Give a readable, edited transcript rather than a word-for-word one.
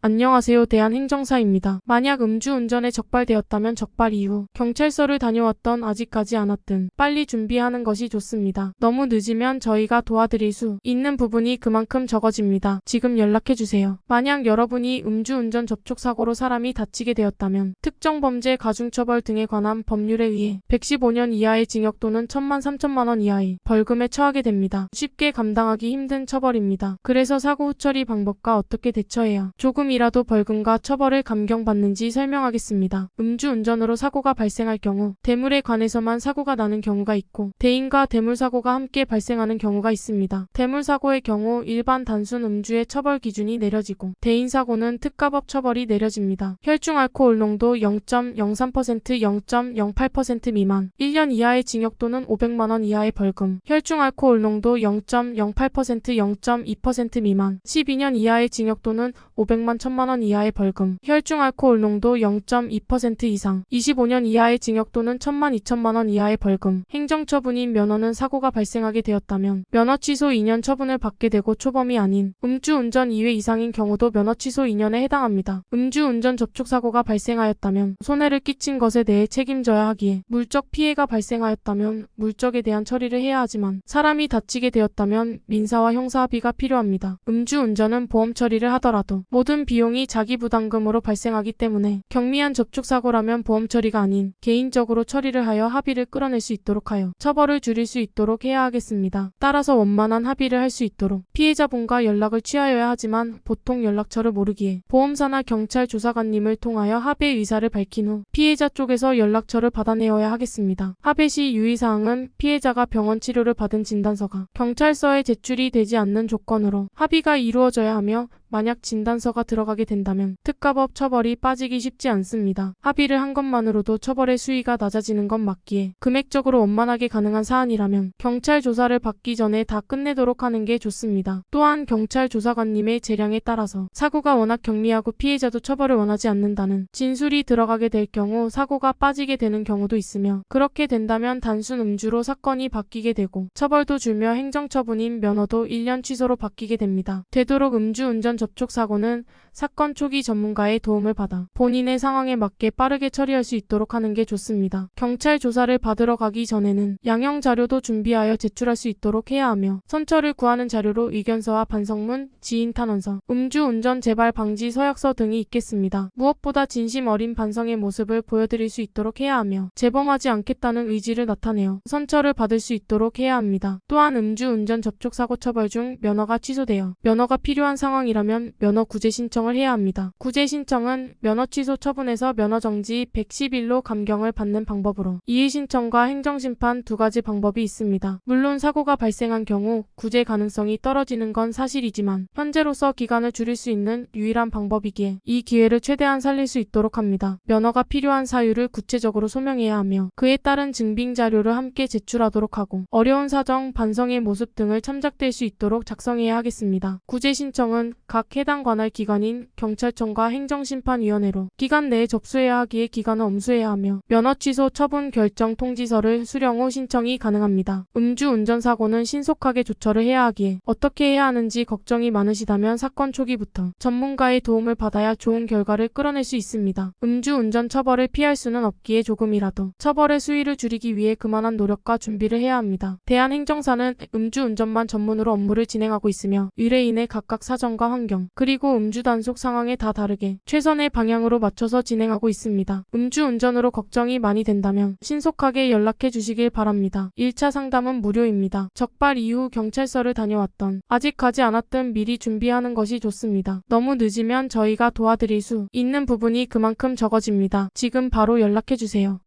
안녕하세요. 대한행정사입니다. 만약 음주운전에 적발되었다면 적발 이후 경찰서를 다녀왔던 아직까지 않았든 빨리 준비하는 것이 좋습니다. 너무 늦으면 저희가 도와드릴 수 있는 부분이 그만큼 적어집니다. 지금 연락해주세요. 만약 여러분이 음주운전 접촉사고로 사람이 다치게 되었다면 특정범죄 가중처벌 등에 관한 법률에 의해 115년 이하의 징역 또는 1,000만 3천만 원 이하의 벌금에 처하게 됩니다. 쉽게 감당하기 힘든 처벌입니다. 그래서 사고 후 처리 방법과 어떻게 대처해야 조금이라도 벌금과 처벌을 감경받는지 설명하겠습니다. 음주운전으로 사고가 발생할 경우 대물에 관해서만 사고가 나는 경우가 있고 대인과 대물사고가 함께 발생하는 경우가 있습니다. 대물사고의 경우 일반 단순 음주의 처벌 기준이 내려지고 대인사고는 특가법 처벌이 내려집니다. 혈중알코올 농도 0.03%, 0.08% 미만 1년 이하의 징역 또는 500만 원 이하의 벌금, 혈중알코올 농도 0.08%, 0.2% 미만 12년 이하의 징역 또는 500만 1,000만 원 이하의 벌금, 혈중알코올 농도 0.2% 이상 25년 이하의 징역 또는 1,000만 2천만 원 이하의 벌금. 행정처분인 면허는 사고가 발생하게 되었다면 면허 취소 2년 처분을 받게 되고 초범이 아닌 음주운전 2회 이상인 경우도 면허 취소 2년에 해당합니다. 음주운전 접촉사고가 발생하였다면 손해를 끼친 것에 대해 책임져야 하기에 물적 피해가 발생하였다면 물적에 대한 처리를 해야 하지만 사람이 다치게 되었다면 민사와 형사합의가 필요합니다. 음주운전은 보험 처리를 하더라도 모든 비용이 자기 부담금으로 발생하기 때문에 경미한 접촉사고라면 보험 처리가 아닌 개인적으로 처리를 하여 합의를 끌어낼 수 있도록 하여 처벌을 줄일 수 있도록 해야 하겠습니다. 따라서 원만한 합의를 할 수 있도록 피해자분과 연락을 취하여야 하지만 보통 연락처를 모르기에 보험사나 경찰 조사관님을 통하여 합의 의사를 밝힌 후 피해자 쪽에서 연락처를 받아내어야 하겠습니다. 합의 시 유의사항은 피해자가 병원 치료를 받은 진단서가 경찰서에 제출이 되지 않는 조건으로 합의가 이루어져야 하며 만약 진단서가 들어가게 된다면 특가법 처벌이 빠지기 쉽지 않습니다. 합의를 한 것만으로도 처벌의 수위가 낮아지는 건 맞기에 금액적으로 원만하게 가능한 사안이라면 경찰 조사를 받기 전에 다 끝내도록 하는 게 좋습니다. 또한 경찰 조사관님의 재량에 따라서 사고가 워낙 경미하고 피해자도 처벌을 원하지 않는다는 진술이 들어가게 될 경우 사고가 빠지게 되는 경우도 있으며 그렇게 된다면 단순 음주로 사건이 바뀌게 되고 처벌도 줄며 행정처분인 면허도 1년 취소로 바뀌게 됩니다. 되도록 음주운전 접촉사고는 사건 초기 전문가의 도움을 받아 본인의 상황에 맞게 빠르게 처리할 수 있도록 하는 게 좋습니다. 경찰 조사를 받으러 가기 전에는 양형 자료도 준비하여 제출할 수 있도록 해야 하며 선처를 구하는 자료로 의견서와 반성문, 지인탄원서, 음주운전 재발 방지 서약서 등이 있겠습니다. 무엇보다 진심 어린 반성의 모습을 보여드릴 수 있도록 해야 하며 재범하지 않겠다는 의지를 나타내어 선처를 받을 수 있도록 해야 합니다. 또한 음주운전 접촉사고 처벌 중 면허가 취소되어 면허가 필요한 상황이라면 면허 구제 신청을 해야 합니다. 구제 신청은 면허 취소 처분에서 면허 정지 110일로 감경을 받는 방법으로 이의 신청과 행정심판 두 가지 방법이 있습니다. 물론 사고가 발생한 경우 구제 가능성이 떨어지는 건 사실이지만 현재로서 기간을 줄일 수 있는 유일한 방법이기에 이 기회를 최대한 살릴 수 있도록 합니다. 면허가 필요한 사유를 구체적으로 소명해야 하며 그에 따른 증빙 자료를 함께 제출하도록 하고 어려운 사정, 반성의 모습 등을 참작될 수 있도록 작성해야 하겠습니다. 구제 신청은 각 해당 관할 기관인 경찰청과 행정심판위원회로 기간 내에 접수해야 하기에 기간을 엄수해야 하며 면허 취소 처분 결정 통지서를 수령 후 신청이 가능합니다. 음주운전 사고는 신속하게 조처를 해야 하기에 어떻게 해야 하는지 걱정이 많으시다면 사건 초기부터 전문가의 도움을 받아야 좋은 결과를 끌어낼 수 있습니다. 음주운전 처벌을 피할 수는 없기에 조금이라도 처벌의 수위를 줄이기 위해 그만한 노력과 준비를 해야 합니다. 대한행정사는 음주운전만 전문으로 업무를 진행하고 있으며 의뢰인의 각각 사정과 환경 그리고 음주 단속 상황에 다 다르게 최선의 방향으로 맞춰서 진행하고 있습니다. 음주운전으로 걱정이 많이 된다면 신속하게 연락해 주시길 바랍니다. 1차 상담은 무료입니다. 적발 이후 경찰서를 다녀왔던 아직 가지 않았든 미리 준비하는 것이 좋습니다. 너무 늦으면 저희가 도와드릴 수 있는 부분이 그만큼 적어집니다. 지금 바로 연락해 주세요.